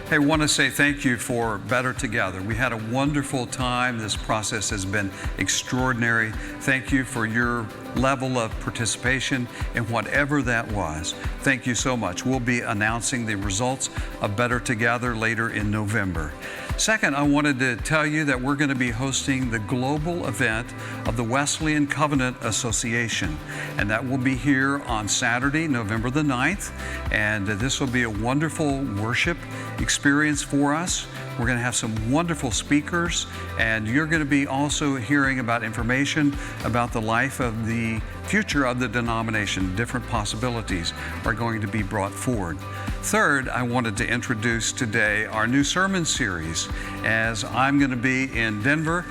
Hey, I want to say thank you for Better Together. We had a wonderful time. This process has been extraordinary. Thank you for your level of participation in whatever that was. Thank you so much. We'll be announcing the results of Better Together later in November. Second, I wanted to tell you that we're going to be hosting the global event of the Wesleyan Covenant Association, and that will be here on Saturday, November the 9th, and this will be a wonderful worship experience for us. We're going to have some wonderful speakers, and you're going to be also hearing about information about the life of the future of the denomination. Different possibilities are going to be brought forward. Third, I wanted to introduce today our new sermon series. As I'm going to be in Denver,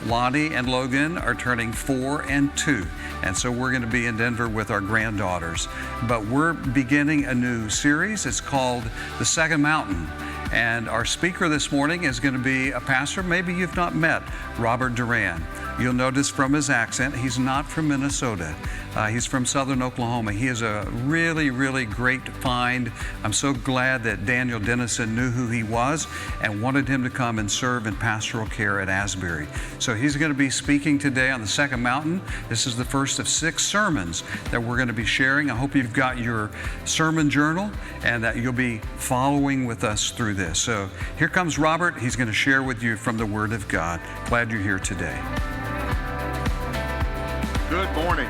Lonnie and Logan are turning 4 and 2. And so we're going to be in Denver with our granddaughters. But we're beginning a new series. It's called The Second Mountain. And our speaker this morning is going to be a pastor maybe you've not met, Robert Duran. You'll notice from his accent, he's not from Minnesota. He's from southern Oklahoma. He is a really, really great find. I'm so glad that Daniel Dennison knew who he was and wanted him to come and serve in pastoral care at Asbury. So he's going to be speaking today on the Second Mountain. This is the first of 6 sermons that we're going to be sharing. I hope you've got your sermon journal and that you'll be following with us through this. So here comes Robert. He's going to share with you from the Word of God. Glad you're here today. Good morning.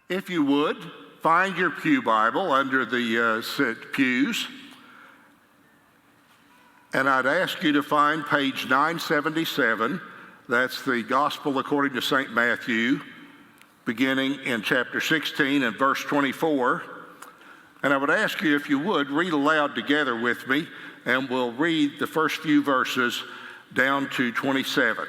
If you would, find your pew Bible under the pews, and I'd ask you to find page 977. That's the Gospel according to St. Matthew, beginning in chapter 16 and verse 24. And I would ask you, if you would, read aloud together with me, and we'll read the first few verses down to 27.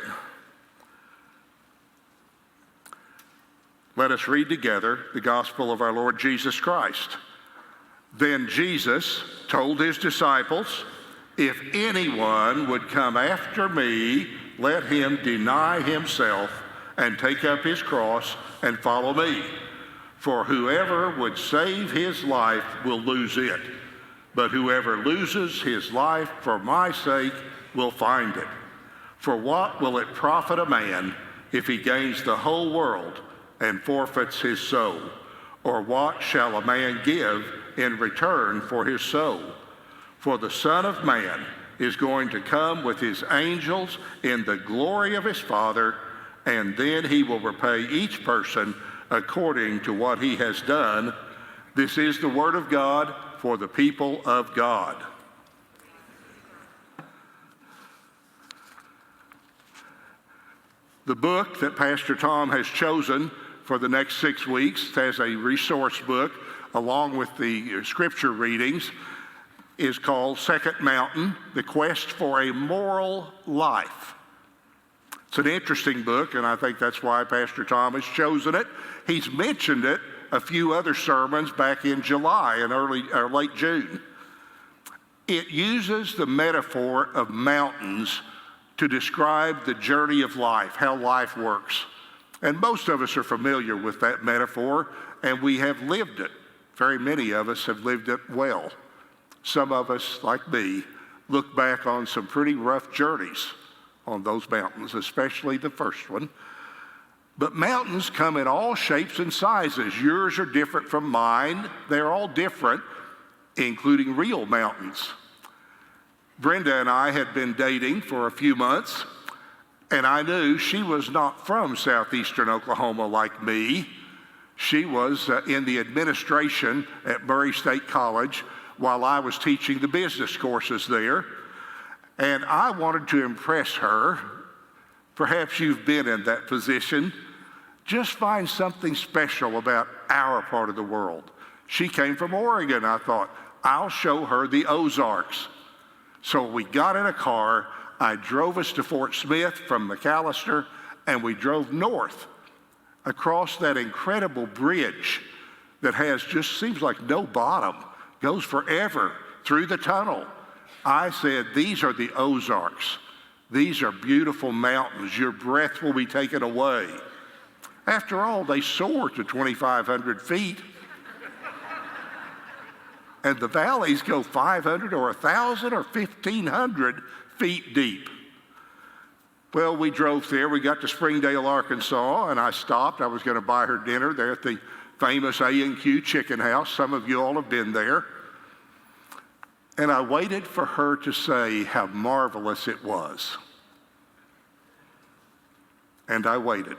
Let us read together the gospel of our Lord Jesus Christ. Then Jesus told his disciples, "If anyone would come after me, let him deny himself and take up his cross and follow me. For whoever would save his life will lose it, but whoever loses his life for my sake will find it. For what will it profit a man if he gains the whole world and forfeits his soul? Or what shall a man give in return for his soul? For the Son of Man is going to come with his angels in the glory of his Father, and then he will repay each person according to what he has done." This is the word of God for the people of God. The book that Pastor Tom has chosen for the next 6 weeks as a resource book, along with the scripture readings, is called Second Mountain, The Quest for a Moral Life. It's an interesting book, and I think that's why Pastor Tom has chosen it. He's mentioned it a few other sermons back in July and early or late June. It uses the metaphor of mountains to describe the journey of life, how life works. And most of us are familiar with that metaphor, and we have lived it. Very many of us have lived it well. Some of us, like me, look back on some pretty rough journeys on those mountains, especially the first one. But mountains come in all shapes and sizes. Yours are different from mine. They're all different, including real mountains. Brenda and I had been dating for a few months, and I knew she was not from southeastern Oklahoma like me. She was in the administration at Murray State College while I was teaching the business courses there. And I wanted to impress her. Perhaps you've been in that position. Just find something special about our part of the world. She came from Oregon. I thought, I'll show her the Ozarks. So we got in a car. I drove us to Fort Smith from McAllister, and we drove north across that incredible bridge that has just seems like no bottom, goes forever through the tunnel. I said, these are the Ozarks. These are beautiful mountains. Your breath will be taken away. After all, they soar to 2,500 feet. and the valleys go 500 or 1,000 or 1,500 feet deep. Well, we drove there. We got to Springdale, Arkansas, and I stopped. I was going to buy her dinner there at the famous A&Q Chicken House. Some of you all have been there. And I waited for her to say how marvelous it was. And I waited.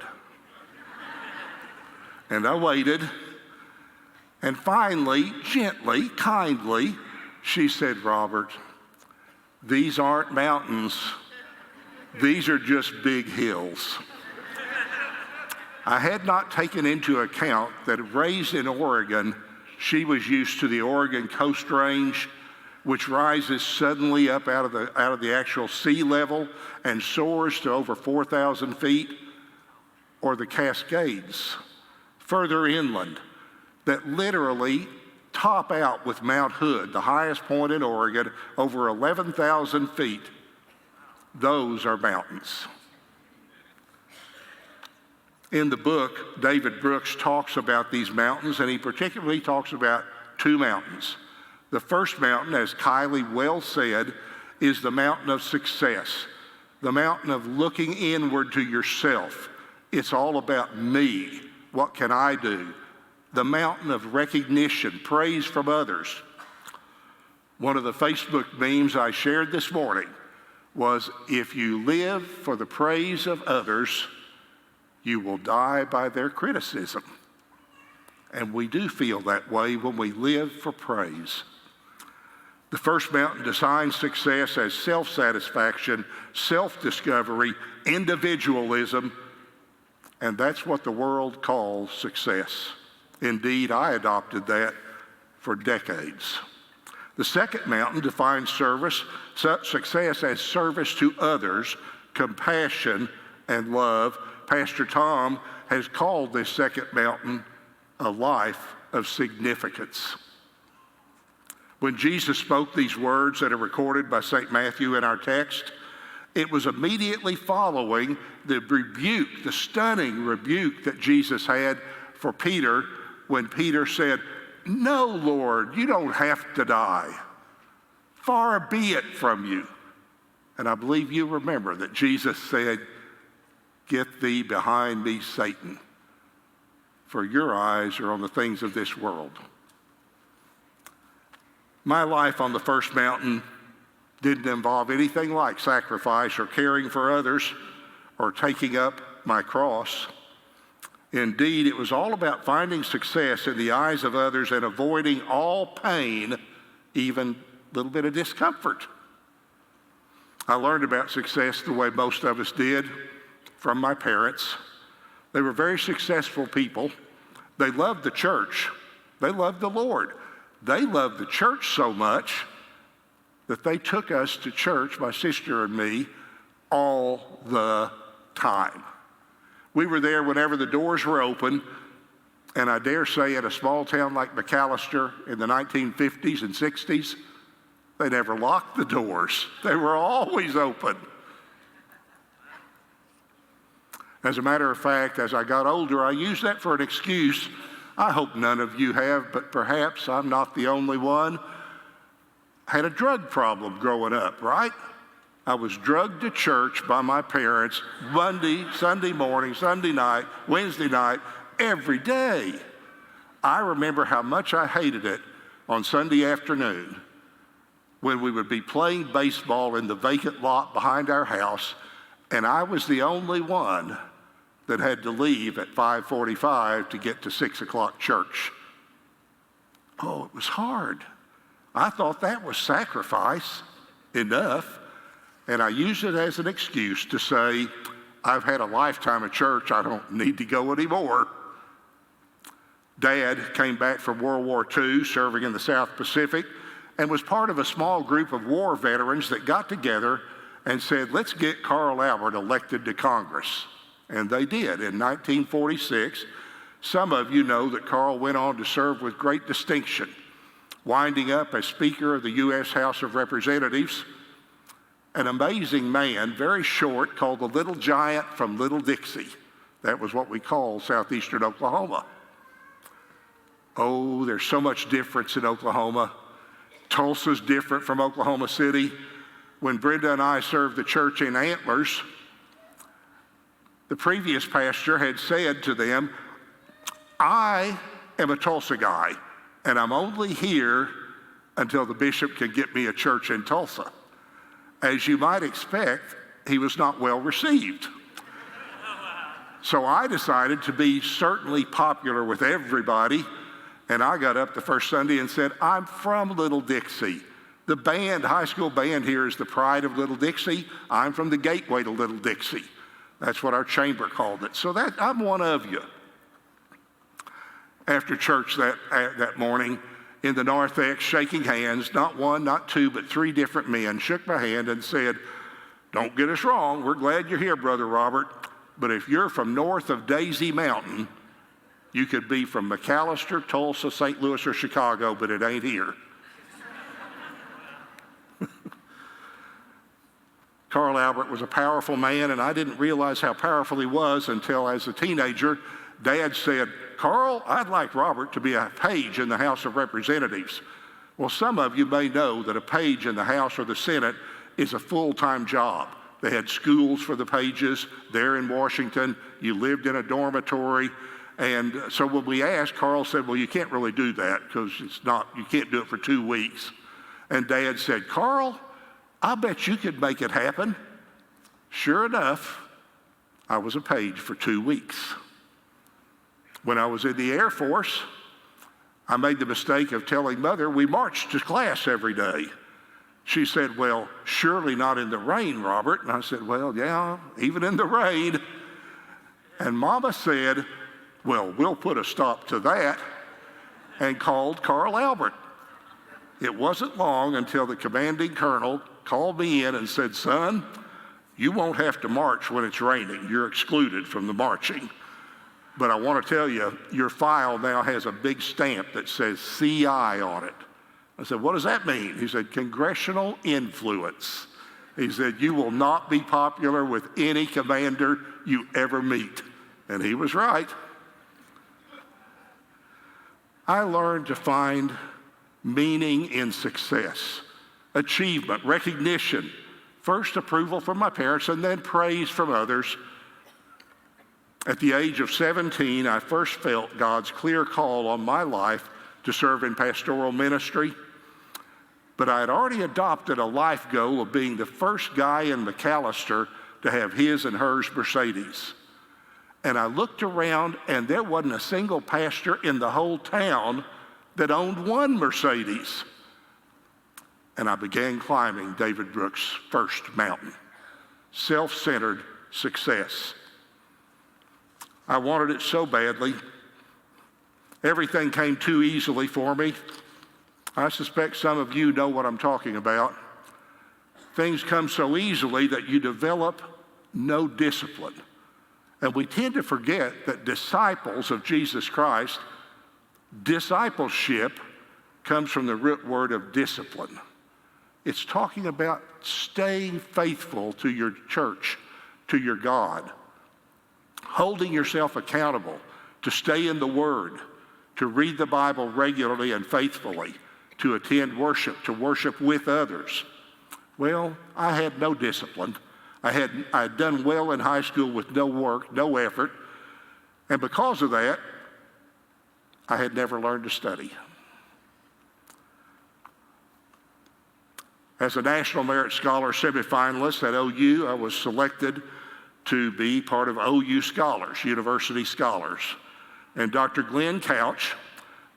And I waited. And finally, gently, kindly, she said, "Robert, these aren't mountains. These are just big hills." I had not taken into account that raised in Oregon, she was used to the Oregon Coast Range, which rises suddenly up out of the actual sea level and soars to over 4,000 feet, or the Cascades, further inland, that literally top out with Mount Hood, the highest point in Oregon, over 11,000 feet. Those are mountains. In the book, David Brooks talks about these mountains, and he particularly talks about two mountains. The first mountain, as Kylie well said, is the mountain of success, the mountain of looking inward to yourself. It's all about me. What can I do? The mountain of recognition, praise from others. One of the Facebook memes I shared this morning was, if you live for the praise of others, you will die by their criticism. And we do feel that way when we live for praise. The first mountain defines success as self-satisfaction, self-discovery, individualism, and that's what the world calls success. Indeed, I adopted that for decades. The second mountain defines success as service to others, compassion, and love. Pastor Tom has called this second mountain a life of significance. When Jesus spoke these words that are recorded by St. Matthew in our text, it was immediately following the rebuke, the stunning rebuke that Jesus had for Peter when Peter said, "No, Lord, you don't have to die. Far be it from you." And I believe you remember that Jesus said, "Get thee behind me, Satan, for your eyes are on the things of this world." My life on the first mountain didn't involve anything like sacrifice or caring for others or taking up my cross. Indeed, it was all about finding success in the eyes of others and avoiding all pain, even a little bit of discomfort. I learned about success the way most of us did, from my parents. They were very successful people. They loved the church. They loved the Lord. They loved the church so much that they took us to church, my sister and me, all the time. We were there whenever the doors were open, and I dare say in a small town like McAllister in the 1950s and 60s, they never locked the doors. They were always open. As a matter of fact, as I got older, I used that for an excuse. I hope none of you have, but perhaps I'm not the only one. I had a drug problem growing up, right? I was drugged to church by my parents Monday, Sunday morning, Sunday night, Wednesday night, every day. I remember how much I hated it on Sunday afternoon when we would be playing baseball in the vacant lot behind our house, and I was the only one that had to leave at 5:45 to get to 6 o'clock church. Oh, it was hard. I thought that was sacrifice enough, and I used it as an excuse to say, I've had a lifetime of church, I don't need to go anymore. Dad came back from World War II, serving in the South Pacific, and was part of a small group of war veterans that got together and said, let's get Carl Albert elected to Congress. And they did in 1946. Some of you know that Carl went on to serve with great distinction, winding up as Speaker of the U.S. House of Representatives. An amazing man, very short, called the Little Giant from Little Dixie. That was what we call southeastern Oklahoma. Oh, there's so much difference in Oklahoma. Tulsa's different from Oklahoma City. When Brenda and I served the church in Antlers, the previous pastor had said to them, I am a Tulsa guy, and I'm only here until the bishop can get me a church in Tulsa. As you might expect, he was not well received. So I decided to be certainly popular with everybody, and I got up the first Sunday and said, I'm from Little Dixie. The band, high school band here is the pride of Little Dixie. I'm from the gateway to Little Dixie. That's what our chamber called it. So I'm one of you. After church that morning, in the narthex, shaking hands, not one, not two, but three different men shook my hand and said, don't get us wrong, we're glad you're here, Brother Robert, but if you're from north of Daisy Mountain, you could be from McAllister, Tulsa, St. Louis, or Chicago, but it ain't here. Carl Albert was a powerful man, and I didn't realize how powerful he was until, as a teenager, Dad said, Carl, I'd like Robert to be a page in the House of Representatives. Well, some of you may know that a page in the House or the Senate is a full-time job. They had schools for the pages there in Washington. You lived in a dormitory. And so when we asked, Carl said, well, you can't really do that because you can't do it for 2 weeks. And Dad said, Carl, I bet you could make it happen. Sure enough, I was a page for 2 weeks. When I was in the Air Force, I made the mistake of telling Mother we marched to class every day. She said, well, surely not in the rain, Robert. And I said, well, yeah, even in the rain. And Mama said, well, we'll put a stop to that, and called Carl Albert. It wasn't long until the commanding colonel called me in and said, son, you won't have to march when it's raining. You're excluded from the marching. But I want to tell you, your file now has a big stamp that says CI on it. I said, what does that mean? He said, congressional influence. He said, you will not be popular with any commander you ever meet. And he was right. I learned to find meaning in success, achievement, recognition, first approval from my parents and then praise from others. At the age of 17, I first felt God's clear call on my life to serve in pastoral ministry. But I had already adopted a life goal of being the first guy in McAllister to have his and hers Mercedes. And I looked around, and there wasn't a single pastor in the whole town that owned one Mercedes. And I began climbing David Brooks' first mountain, self-centered success. I wanted it so badly. Everything came too easily for me. I suspect some of you know what I'm talking about. Things come so easily that you develop no discipline. And we tend to forget that disciples of Jesus Christ, discipleship comes from the root word of discipline. It's talking about staying faithful to your church, to your God, holding yourself accountable, to stay in the Word, to read the Bible regularly and faithfully, to attend worship, to worship with others. Well, I had no discipline. I had done well in high school with no work, no effort, and because of that, I had never learned to study. As a National Merit Scholar semifinalist at OU, I was selected to be part of OU Scholars, University Scholars. And Dr. Glenn Couch,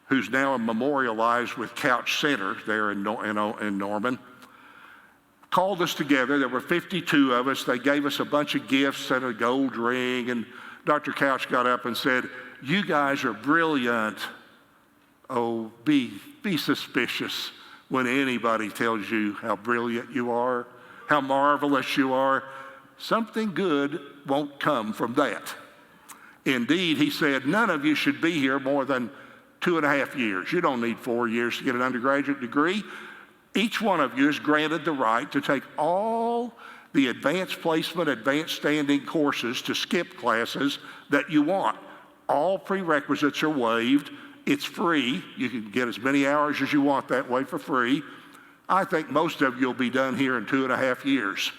who's now memorialized with Couch Center there in Norman, called us together. There were 52 of us. They gave us a bunch of gifts and a gold ring. And Dr. Couch got up and said, you guys are brilliant. Oh, be suspicious when anybody tells you how brilliant you are, how marvelous you are. Something good won't come from that. Indeed, he said, none of you should be here more than 2.5 years. You don't need 4 years to get an undergraduate degree. Each one of you is granted the right to take all the advanced placement, advanced standing courses to skip classes that you want. All prerequisites are waived. It's free. You can get as many hours as you want that way for free. I think most of you will be done here in 2.5 years.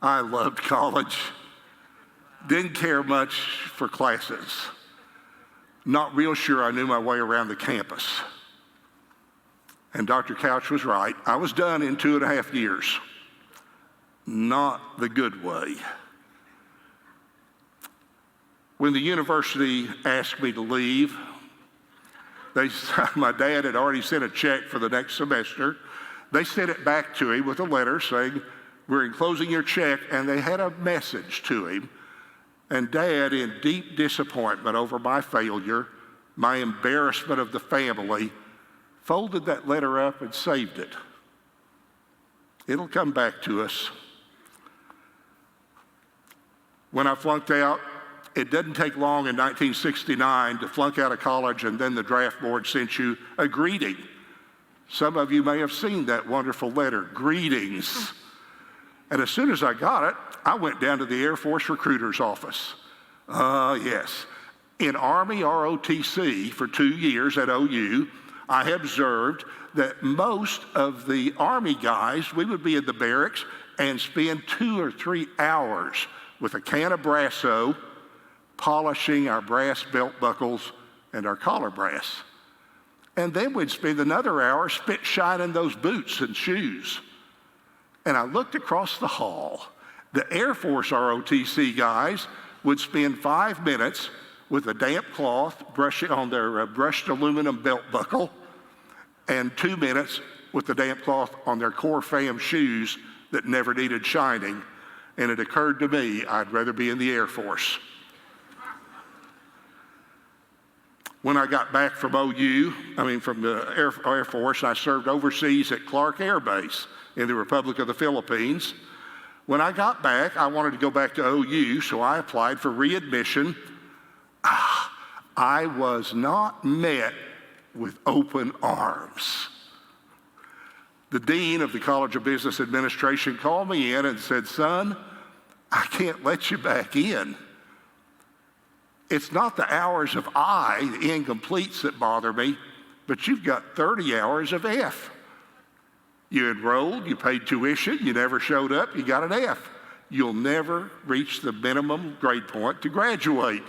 I loved college. Didn't care much for classes. Not real sure I knew my way around the campus. And Dr. Couch was right. I was done in 2.5 years. Not the good way. When the university asked me to leave, my dad had already sent a check for the next semester. They sent it back to him with a letter saying, "We're enclosing your check," and they had a message to him. And Dad, in deep disappointment over my failure, my embarrassment of the family, folded that letter up and saved it. It'll come back to us. When I flunked out, it didn't take long in 1969 to flunk out of college, and then the draft board sent you a greeting. Some of you may have seen that wonderful letter, greetings. And as soon as I got it, I went down to the Air Force recruiter's office. Yes. In Army ROTC for 2 years at OU, I observed that most of the Army guys, we would be in the barracks and spend 2 or 3 hours with a can of Brasso polishing our brass belt buckles and our collar brass. And then we'd spend another hour spit shining those boots and shoes. And I looked across the hall. The Air Force ROTC guys would spend 5 minutes with a damp cloth brushing on their brushed aluminum belt buckle, and 2 minutes with the damp cloth on their Core Fam shoes that never needed shining. And it occurred to me, I'd rather be in the Air Force. When I got back from from the Air Force, I served overseas at Clark Air Base in the Republic of the Philippines. When I got back, I wanted to go back to OU, so I applied for readmission. I was not met with open arms. The dean of the College of Business Administration called me in and said, "Son, I can't let you back in. It's not the hours of I, the incompletes, that bother me, but you've got 30 hours of F. You enrolled, you paid tuition, you never showed up, you got an F. You'll never reach the minimum grade point to graduate.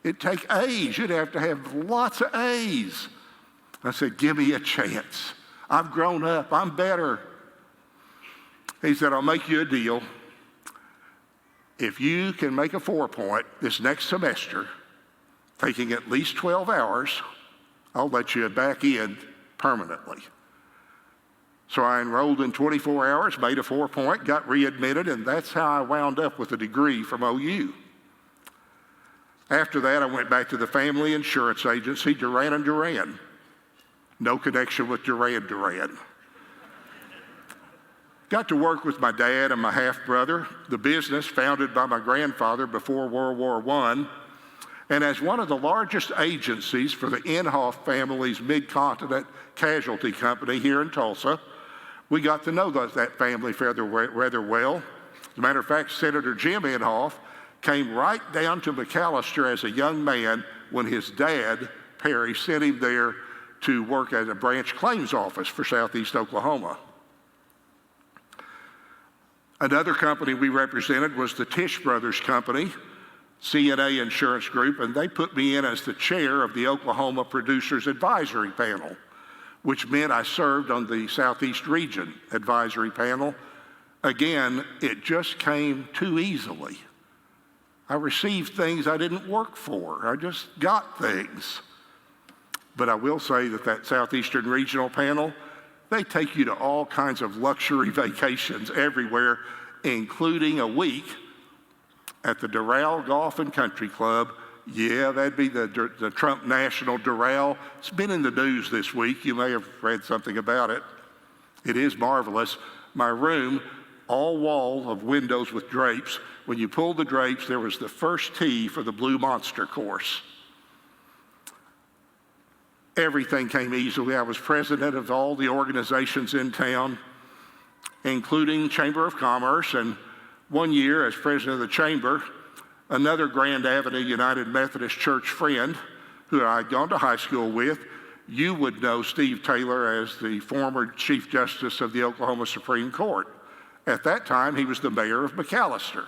It'd take A's. You'd have to have lots of A's." I said, "Give me a chance. I've grown up. I'm better." He said, "I'll make you a deal. If you can make a 4-point this next semester, taking at least 12 hours, I'll let you back in permanently." So I enrolled in 24 hours, made a 4-point, got readmitted, and that's how I wound up with a degree from OU. After that, I went back to the family insurance agency, Duran and Duran. No connection with Duran. Got to work with my dad and my half-brother, the business founded by my grandfather before World War I. And as one of the largest agencies for the Inhofe family's mid-continent casualty company here in Tulsa, we got to know that family rather well. As a matter of fact, Senator Jim Inhofe came right down to McAllister as a young man when his dad, Perry, sent him there to work at a branch claims office for Southeast Oklahoma. Another company we represented was the Tisch Brothers Company, CNA Insurance Group, and they put me in as the chair of the Oklahoma Producers Advisory Panel, which meant I served on the Southeast Region Advisory Panel. Again, it just came too easily. I received things I didn't work for. I just got things. But I will say that Southeastern Regional Panel, they take you to all kinds of luxury vacations everywhere, including a week at the Doral Golf and Country Club. Yeah, that'd be the Trump National Doral. It's been in the news this week. You may have read something about it. It is marvelous. My room, all wall of windows with drapes. When you pulled the drapes, there was the first tee for the Blue Monster course. Everything came easily. I was president of all the organizations in town, including Chamber of Commerce, and one year as president of the Chamber, another Grand Avenue United Methodist Church friend who I'd gone to high school with you would know Steve Taylor as the former Chief Justice of the Oklahoma Supreme Court. At that time, he was the mayor of McAllister.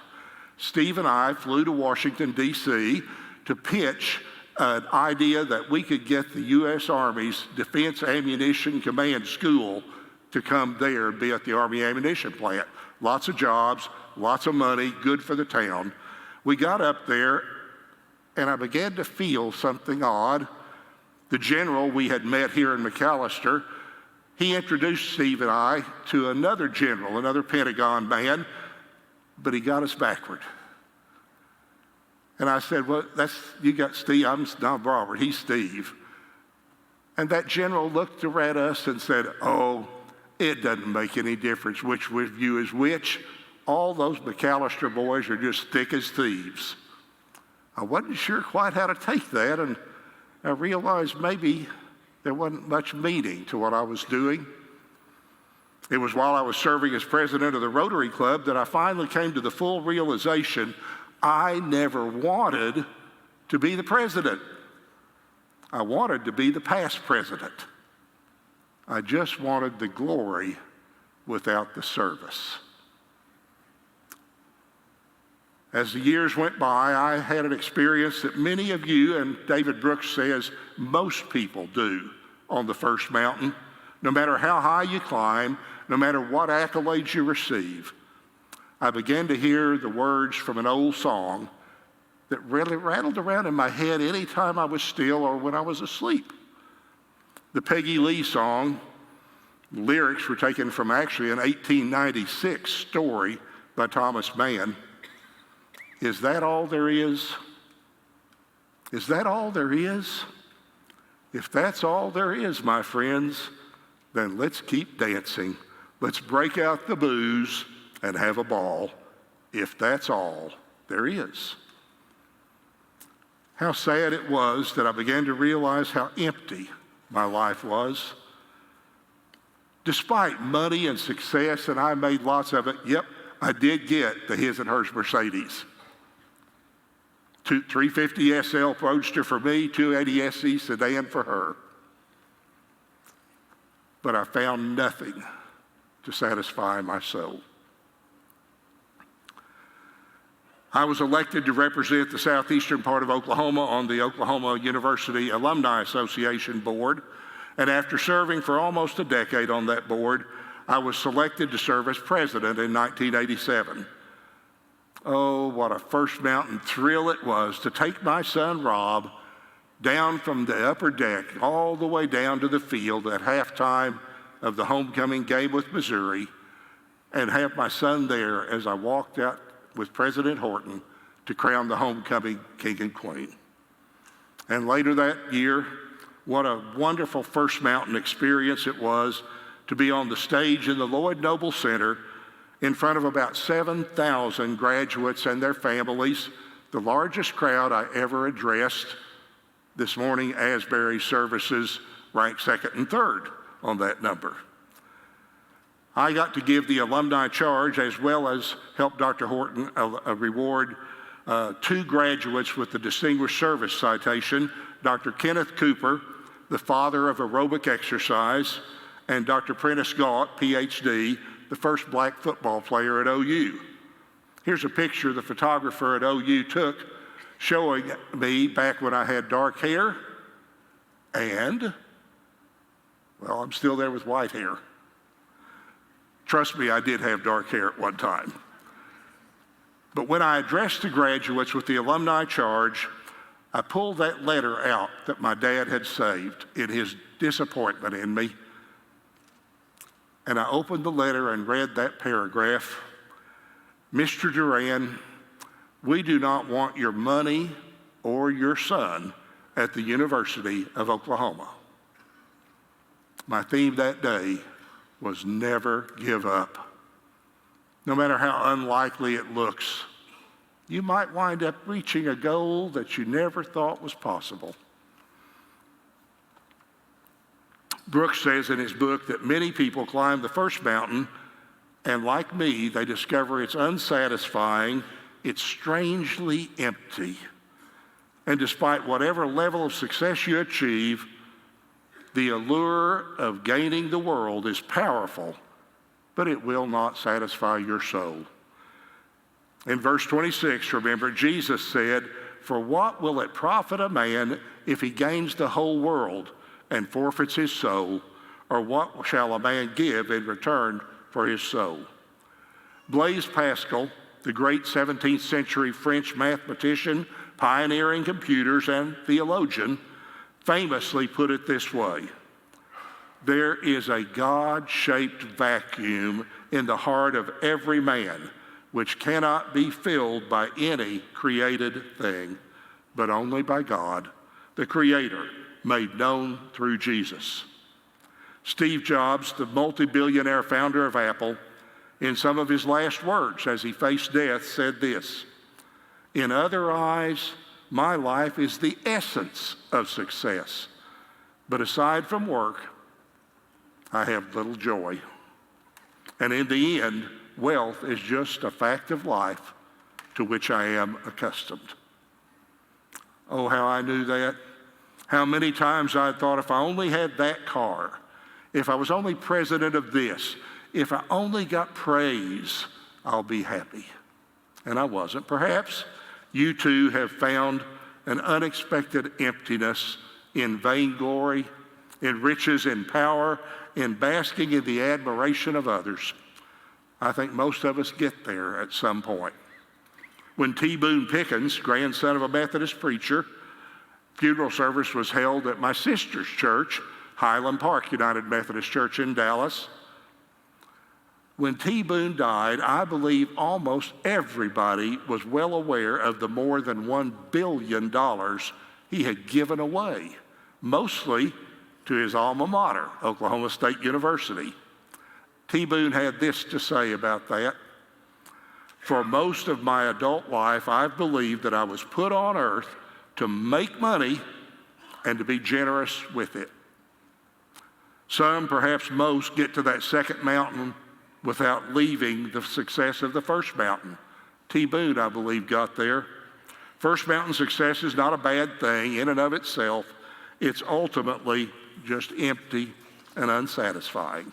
Steve and I flew to Washington, D.C. to pitch an idea that we could get the U.S. Army's Defense Ammunition Command School to come there and be at the Army ammunition plant. Lots of jobs, lots of money, good for the town. We got up there, and I began to feel something odd. The general we had met here in McAllister, he introduced Steve and I to another general, another Pentagon man, but he got us backward. And I said, well, you got Steve, I'm not Robert, he's Steve. And that general looked at us and said, oh, it doesn't make any difference which of you is which. All those McAllister boys are just thick as thieves. I wasn't sure quite how to take that, and I realized maybe there wasn't much meaning to what I was doing. It was while I was serving as president of the Rotary Club that I finally came to the full realization I never wanted to be the president. I wanted to be the past president. I just wanted the glory without the service. As the years went by, I had an experience that many of you, and David Brooks says most people do on the first mountain. No matter how high you climb, no matter what accolades you receive, I began to hear the words from an old song that really rattled around in my head any time I was still or when I was asleep. The Peggy Lee song, lyrics were taken from actually an 1896 story by Thomas Mann. Is that all there is? Is that all there is? If that's all there is, my friends, then let's keep dancing. Let's break out the booze and have a ball, if that's all there is. How sad it was that I began to realize how empty my life was. Despite money and success, and I made lots of it, yep, I did get the his and hers Mercedes. 350 SL Roadster for me, 280 SE sedan for her. But I found nothing to satisfy my soul. I was elected to represent the southeastern part of Oklahoma on the Oklahoma University Alumni Association board, and after serving for almost a decade on that board, I was selected to serve as president in 1987. Oh, what a First Mountain thrill it was to take my son Rob down from the upper deck all the way down to the field at halftime of the homecoming game with Missouri, and have my son there as I walked out with President Horton to crown the homecoming king and queen. And later that year, what a wonderful First Mountain experience it was to be on the stage in the Lloyd Noble Center in front of about 7,000 graduates and their families, the largest crowd I ever addressed. This morning, Asbury services ranked second and third on that number. I got to give the alumni charge as well as help Dr. Horton reward two graduates with the Distinguished Service Citation, Dr. Kenneth Cooper, the father of aerobic exercise, and Dr. Prentice Gaunt, PhD, the first black football player at OU. Here's a picture the photographer at OU took showing me back when I had dark hair and, well, I'm still there with white hair. Trust me, I did have dark hair at one time. But when I addressed the graduates with the alumni charge, I pulled that letter out that my dad had saved in his disappointment in me. And I opened the letter and read that paragraph. Mr. Duran, we do not want your money or your son at the University of Oklahoma. My theme that day was never give up. No matter how unlikely it looks, you might wind up reaching a goal that you never thought was possible. Brooks says in his book that many people climb the first mountain, and like me, they discover it's unsatisfying, it's strangely empty. And despite whatever level of success you achieve, The allure of gaining the world is powerful, but it will not satisfy your soul. In verse 26, remember, Jesus said, "For what will it profit a man if he gains the whole world and forfeits his soul? Or what shall a man give in return for his soul?" Blaise Pascal, the great 17th century French mathematician, pioneering computers, and theologian, famously put it this way: "There is a God-shaped vacuum in the heart of every man, which cannot be filled by any created thing, but only by God, the Creator, made known through Jesus." Steve Jobs, the multi-billionaire founder of Apple, in some of his last words as he faced death, said this: "In other eyes, my life is the essence of success. But aside from work, I have little joy. And in the end, wealth is just a fact of life to which I am accustomed." Oh, how I knew that. How many times I thought, if I only had that car, if I was only president of this, if I only got praise, I'll be happy. And I wasn't. Perhaps you too have found an unexpected emptiness in vainglory, in riches, in power, in basking in the admiration of others. I think most of us get there at some point. When T. Boone Pickens, grandson of a Methodist preacher, funeral service was held at my sister's church, Highland Park United Methodist Church in Dallas. When T. Boone died, I believe almost everybody was well aware of the more than $1 billion he had given away, mostly to his alma mater, Oklahoma State University. T. Boone had this to say about that: "For most of my adult life, I've believed that I was put on earth to make money and to be generous with it. Some, perhaps most, get to that second mountain without leaving the success of the first mountain. T. Boone, I believe, got there. First mountain success is not a bad thing in and of itself. It's ultimately just empty and unsatisfying."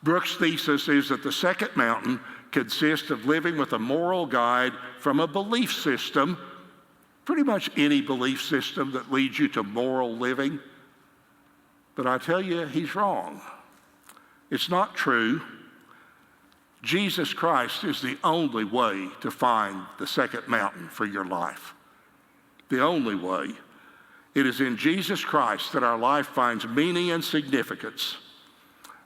Brooks' thesis is that the second mountain consists of living with a moral guide from a belief system, pretty much any belief system that leads you to moral living. But I tell you, he's wrong. It's not true. Jesus Christ is the only way to find the second mountain for your life. The only way. It is in Jesus Christ that our life finds meaning and significance.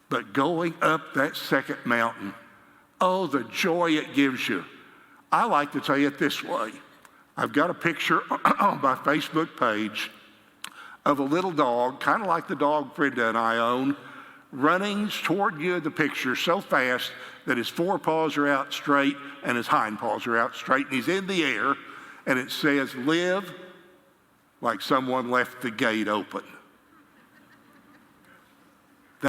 But going up that second mountain, oh, the joy it gives you. I like to tell you it this way. I've got a picture on my Facebook page of a little dog, kind of like the dog Brenda and I own, running toward you in the picture so fast that his forepaws are out straight and his hind paws are out straight, and he's in the air, and it says, "Live like someone left the gate open."